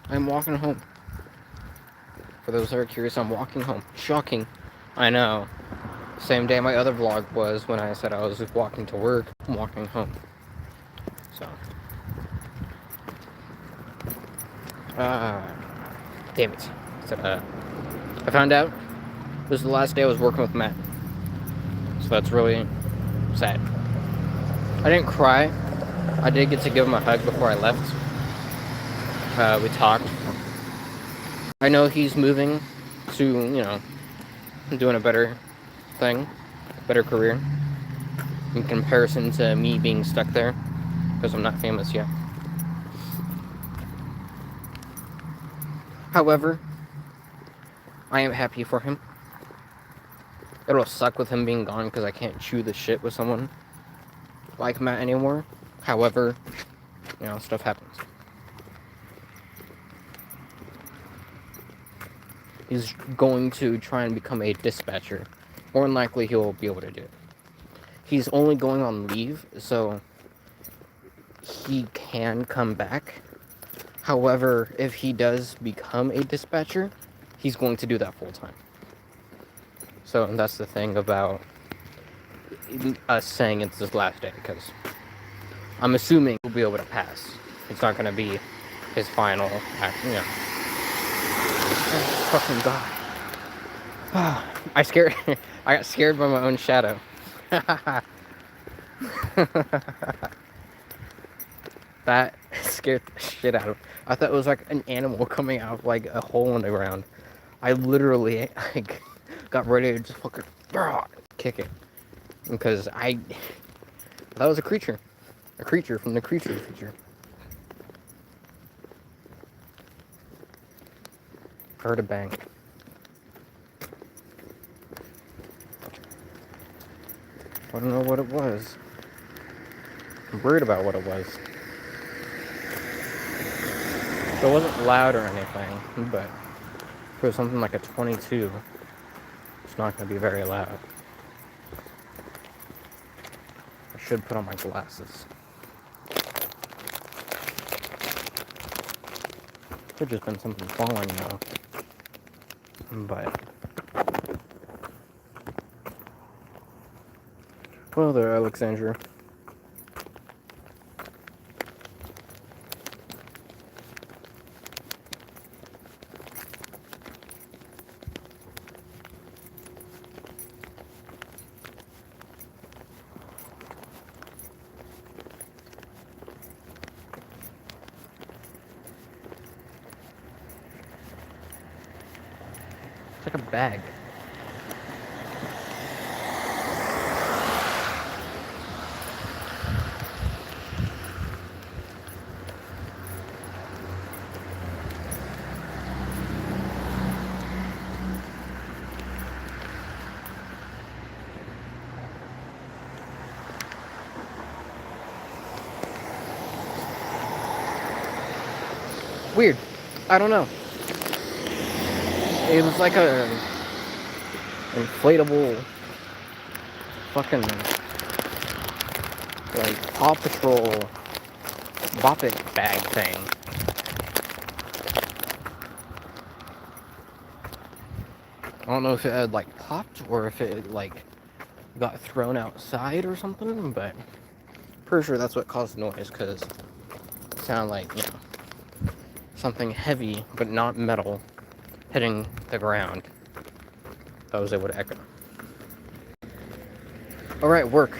I'm walking home. For those that are curious, I'm walking home. Shocking. I know. Same day my other vlog was when I said I was walking to work. I'm walking home. So. Uh, damn it. So, I found out this is the last day I was working with Matt. So that's really sad. I didn't cry. I did get to give him a hug before I left. We talked. I know he's moving to, doing a better thing, better career, in comparison to me being stuck there, because I'm not famous yet. However, I am happy for him. It'll suck with him being gone, because I can't chew the shit with someone like Matt anymore. However, stuff happens. He's going to try and become a dispatcher. More than likely, he'll be able to do it. He's only going on leave, so he can come back. However, if he does become a dispatcher, he's going to do that full time. So that's the thing about us saying it's his last day, because I'm assuming he'll be able to pass. It's not going to be his final act, Fucking God. I got scared by my own shadow. That scared the shit out of me. I thought it was like an animal coming out of like a hole in the ground. I literally got ready to just fucking kick it. Because I thought it was a creature. A creature from the Creature feature. Heard a bang. I don't know what it was. I'm worried about what it was. It wasn't loud or anything, but if it was something like a 22, it's not going to be very loud. I should put on my glasses. Could just been something falling though. But hello there, Alexandra. It's like a bag. Weird. I don't know. It was like a inflatable fucking like Paw Patrol Bop It bag thing. I don't know if it had like popped or if it like got thrown outside or something, but pretty sure that's what caused the noise, because it sounded like, something heavy but not metal hitting the ground that was able to echo. Alright, work.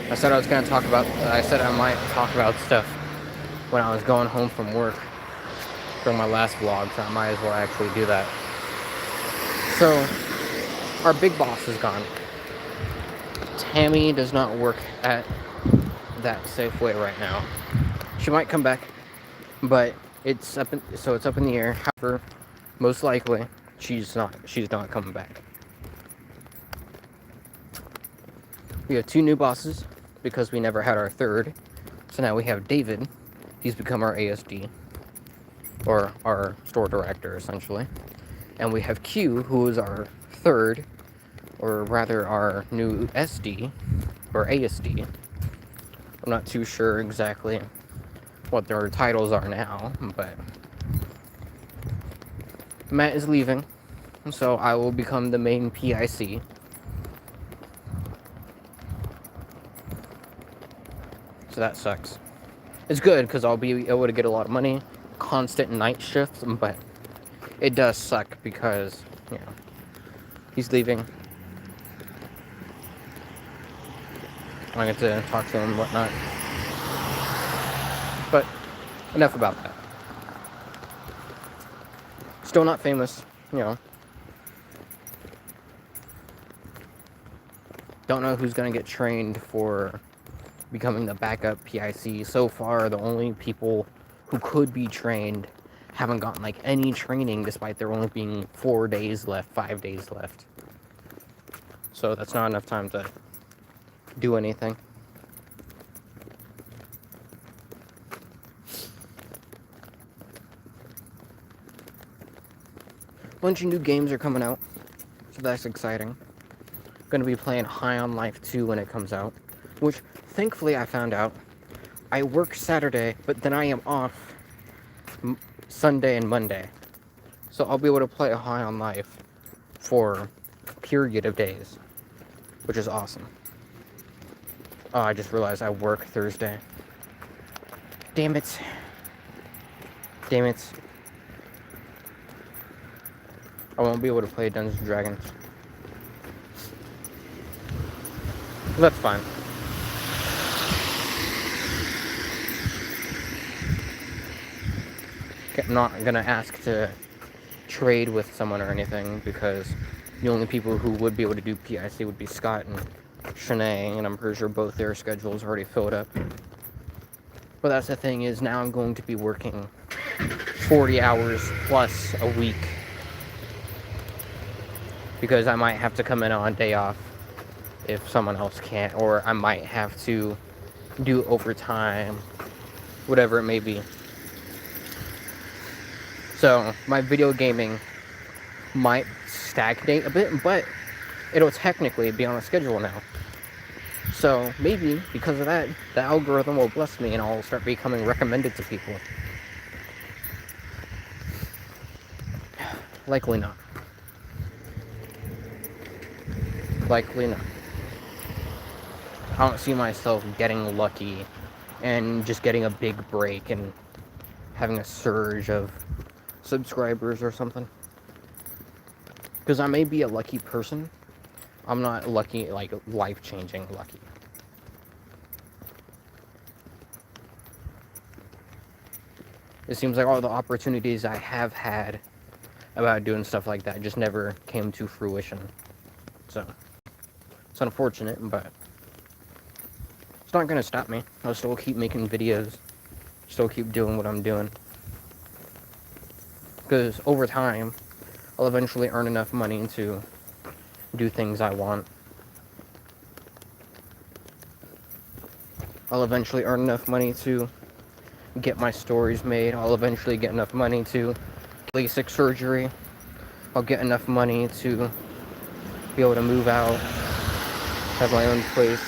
I said I might talk about stuff when I was going home from work from my last vlog, so I might as well actually do that. So, our big boss is gone. Tammy does not work at that Safeway right now. She might come back, but it's up in the air. However, most likely she's not coming back. We have 2 new bosses because we never had our third. So now we have David. He's become our ASD, or our store director essentially. And we have Q, who is our third, or rather our new SD, or ASD. I'm not too sure exactly what their titles are now, but Matt is leaving, so I will become the main PIC. So that sucks. It's good because I'll be able to get a lot of money, constant night shifts, but it does suck because, you know, he's leaving. I get to talk to him and whatnot. But enough about that. Still not famous, you know. Don't know who's going to get trained for becoming the backup PIC. So far, the only people who could be trained haven't gotten like any training despite there only being 4 days left, 5 days left. So that's not enough time to do anything. Bunch of new games are coming out, so that's exciting. Gonna be playing High on Life 2 when it comes out, which thankfully I found out. I work Saturday, but then I am off Sunday and Monday. So I'll be able to play High on Life for a period of days, which is awesome. Oh, I just realized I work Thursday. Damn it. Damn it. I won't be able to play Dungeons & Dragons. That's fine. I'm not gonna ask to trade with someone or anything because the only people who would be able to do PIC would be Scott and Shanae, and I'm pretty sure both their schedules are already filled up. But that's the thing is now I'm going to be working 40 hours plus a week because I might have to come in on a day off if someone else can't, or I might have to do overtime, whatever it may be. So my video gaming might stagnate a bit, but it'll technically be on a schedule now. So maybe because of that, the algorithm will bless me and I'll start becoming recommended to people. Likely not. Likely not. I don't see myself getting lucky and just getting a big break and having a surge of subscribers or something. Because I may be a lucky person. I'm not lucky, like life-changing lucky. It seems like all the opportunities I have had about doing stuff like that just never came to fruition. So, it's unfortunate, but it's not gonna stop me. I'll still keep making videos, still keep doing what I'm doing. Because over time, I'll eventually earn enough money to do things I want. I'll eventually earn enough money to get my stories made. I'll eventually get enough money to get LASIK surgery. I'll get enough money to be able to move out, have my own place,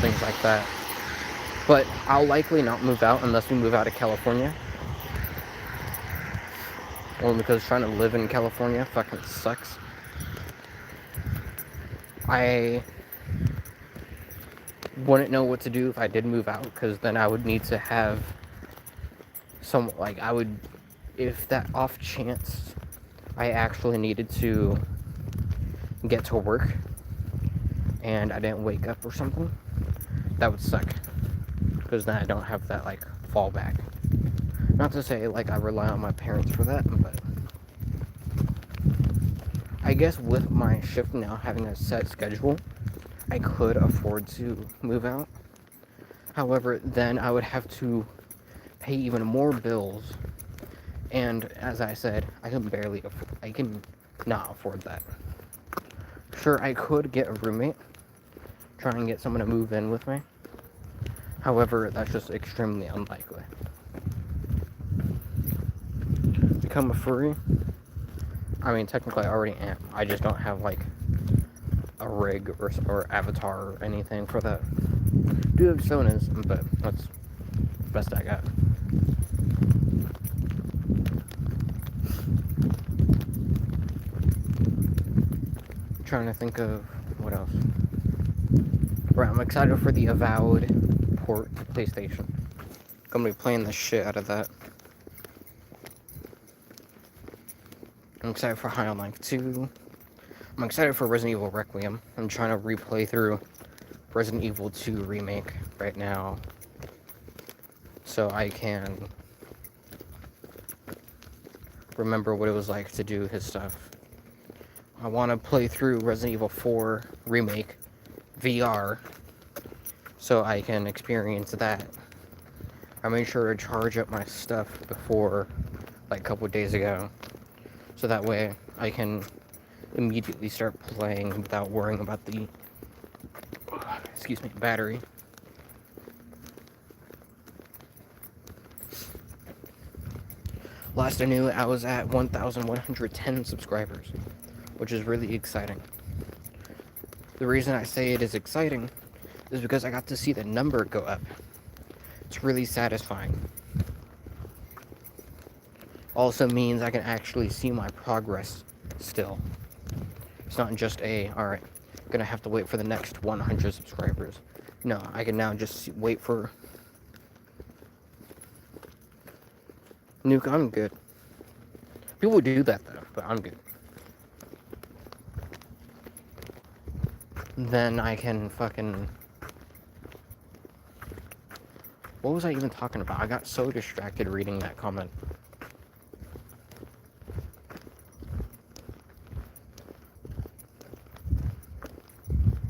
things like that. But I'll likely not move out unless we move out of California. Only because trying to live in California fucking sucks. I wouldn't know what to do if I did move out, because then I would need to have some, like, I would, if that off chance I actually needed to get to work and I didn't wake up or something, that would suck, because then I don't have that, like, fallback. Not to say, like, I rely on my parents for that, but I guess with my shift now having a set schedule, I could afford to move out. However, then I would have to pay even more bills, and as I said, I can not afford that. Sure, I could get a roommate, try and get someone to move in with me. However, that's just extremely unlikely. Become a furry? I mean, technically I already am. I just don't have, like, a rig or avatar or anything for that. I do have Sonas, but that's the best I got. trying to think of what else. Right, I'm excited for the Avowed port to PlayStation. Gonna be playing the shit out of that. I'm excited for High on Life 2. I'm excited for Resident Evil Requiem. I'm trying to replay through Resident Evil 2 Remake right now, so I can remember what it was like to do his stuff. I want to play through Resident Evil 4 Remake VR so I can experience that. I made sure to charge up my stuff before, like a couple of days ago, so that way I can immediately start playing without worrying about the battery. Last I knew, I was at 1,110 subscribers, which is really exciting. The reason I say it is exciting is because I got to see the number go up. It's really satisfying. Also means I can actually see my progress still. It's not just alright, gonna have to wait for the next 100 subscribers. No, I can now just wait for... Nuke, I'm good. People do that though, but I'm good. Then I can fucking... What was I even talking about? I got so distracted reading that comment.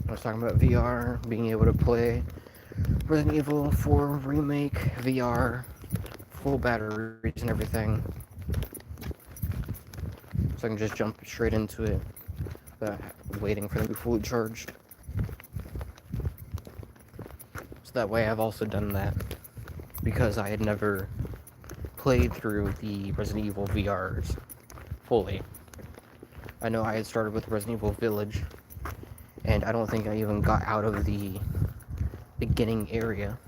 I was talking about VR, being able to play Resident Evil 4 Remake, VR, full batteries and everything. So I can just jump straight into it without waiting for them to be fully charged. So that way I've also done that because I had never played through the Resident Evil VRs fully. I know I had started with Resident Evil Village, and I don't think I even got out of the beginning area.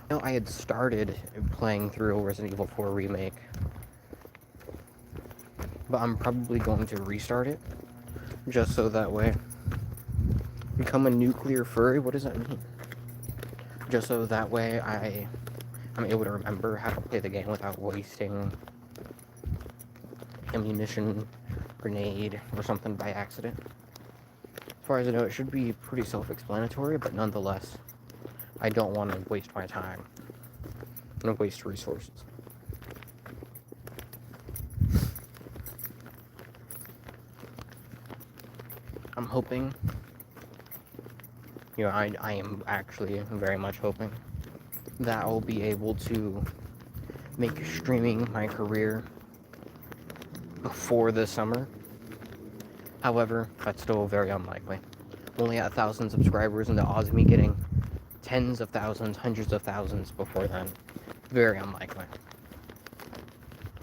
I know I had started playing through Resident Evil 4 Remake, but I'm probably going to restart it, just so that way. Become a nuclear furry? What does that mean? Just so that way I'm able to remember how to play the game without wasting ammunition, grenade, or something by accident. As far as I know, it should be pretty self-explanatory, but nonetheless, I don't want to waste my time. I'm going to waste resources. I'm hoping, I am actually very much hoping that I'll be able to make streaming my career before the summer. However, that's still very unlikely. I'm only at 1,000 subscribers, and the odds of me getting tens of thousands, hundreds of thousands before then, very unlikely.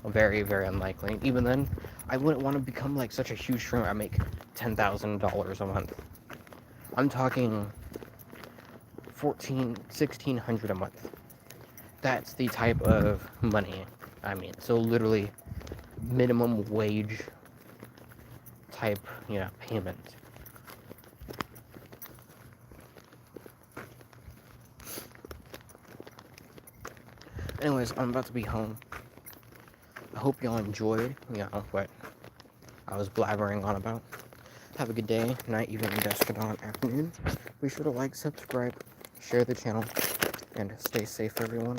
Very, very unlikely. Even then, I wouldn't want to become like such a huge streamer. I make $10,000 a month. I'm talking $1,600 a month. That's the type of money I mean. So literally minimum wage type, payment. Anyways, I'm about to be home. I hope y'all enjoyed, what I was blabbering on about. Have a good day, night, evening, dusk, dawn, afternoon. Be sure to like, subscribe, share the channel, and stay safe, everyone.